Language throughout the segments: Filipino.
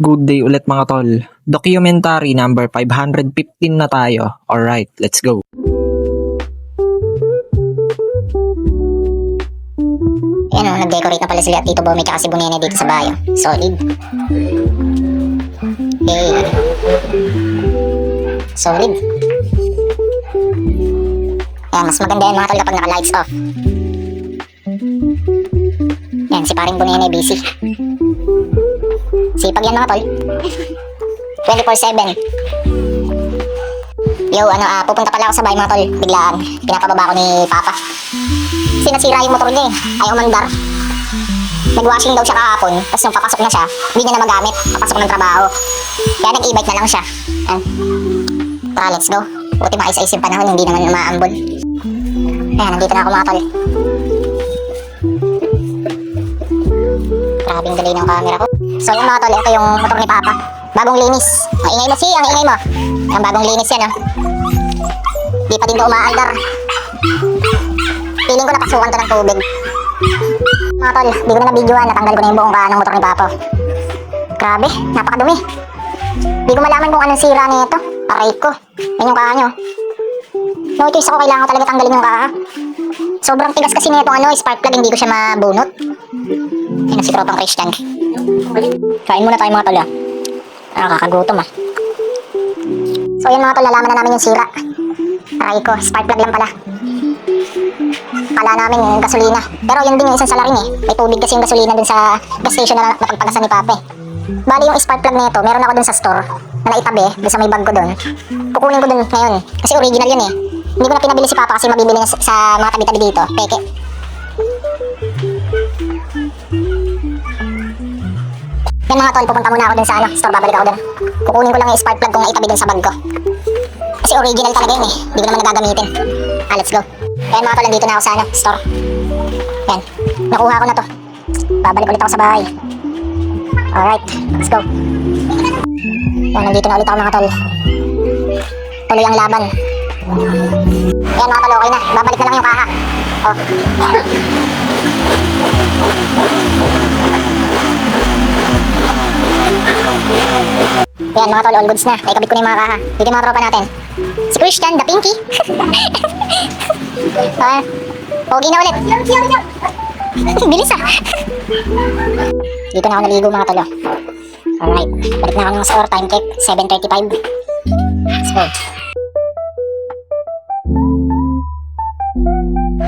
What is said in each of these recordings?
Good day ulit mga tol. Documentary number 515 na tayo. Alright, let's go. Ayan o, nag-decorate na pala sila at Tito Bomi tsaka si Bunene dito sa bayo. Solid. Okay. Solid. Ayan, mas maganda yan mga tol kapag naka-lights off. Yan, si paring Bunene busy. Sipag yan mga tol. 24/7. Yo, pupunta pala ako sa bahay mga tol. Biglaan, pinapababa ko ni Papa. Sinasira yung motor niya eh. Ayaw mandar. Nag-washing daw siya kahapon. Tapos nung papasok na siya, hindi niya na magamit. Papasok ng trabaho. Kaya nag-e-bike na lang siya. Ayan. Tara, let's go. Buti maayos-ayos yung panahon, hindi naman umaambon. Ayan, nandito na ako mga tol. Grabing delay ng camera ko. So yung mga tol, ito yung motor ni Papa. Bagong linis. Ang ingay mo ang ingay mo. Ang bagong linis yan oh. Di pa din daw umaandar. Feeling ko napasukan to ng tubig. Mga tol, di ko na na-videoan. Natanggal ko na yung buong kaan ng motor ni Papa. Grabe, napakadumi. Di ko malaman kung anong sira nito. Aray ko. Yan yung kaan nyo. No choice ako, kailangan ko talaga tanggalin yung kaan. Sobrang tigas kasi nito spark plug, hindi ko siya mabunot. Yan si tropang Christian. Kain muna tayo mga tol ah. Nakakagutom ah. So yan mga tol, nalaman na namin yung sira. Aray ko, spark plug lang pala. Kala namin yung gasolina. Pero yun din yung isang salarin eh. May tubig kasi yung gasolina dun sa gas station na napagpagasan ni Pape. Bali yung spark plug nito, meron ako dun sa store na naitabi, dun sa may bag ko dun. Kukunin ko dun ngayon. Kasi original yun eh. Hindi ko na pinabili si Papa kasi mabibili na sa mga tabi-tabi dito. Peke. Yan mga tol, pupunta muna ako dun sa store, babalik ako dun. Kukunin ko lang yung spark plug kung naitabi dun sa bag ko. Kasi original talaga yun eh. Hindi ko naman nagagamitin. Let's go. Ayan mga tol, nandito na ako sa store. Yan, nakuha ko na to. Babalik ulit ako sa bahay. Alright, let's go. Yan, nandito na ulit ako mga tol. Tuloy ang laban. Yan mga tol, okay na. Babalik na lang yung kaha. Oh. Yan mga tol, all goods na. Naikabit ko na yung mga kaha. Dito yung mga tropa natin. Si Christian, the Pinky. Pogi na ulit. Bilis ah. Dito na ako naligo mga tol. Alright, balik na ako ng store. Time check, 7:35. Let's go.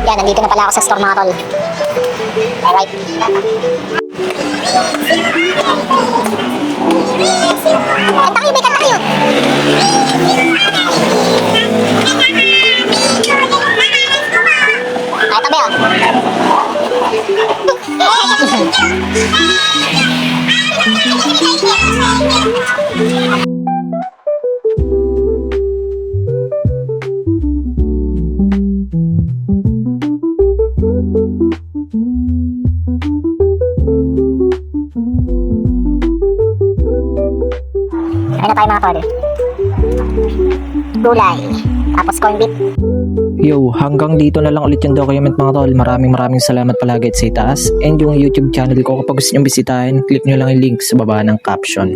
Yan, nandito na pala ako sa store mga tol. Alright. Kanta kayo, kanta kayo. Ay, tabi ah. Ano na tayo mga tol? Gulay. Tapos corn beef. Yo, hanggang dito na lang ulit yung document mga tol. Maraming salamat palagi at sa itaas. And yung YouTube channel ko, kapag gusto nyo bisitahin, click nyo lang yung link sa baba ng caption.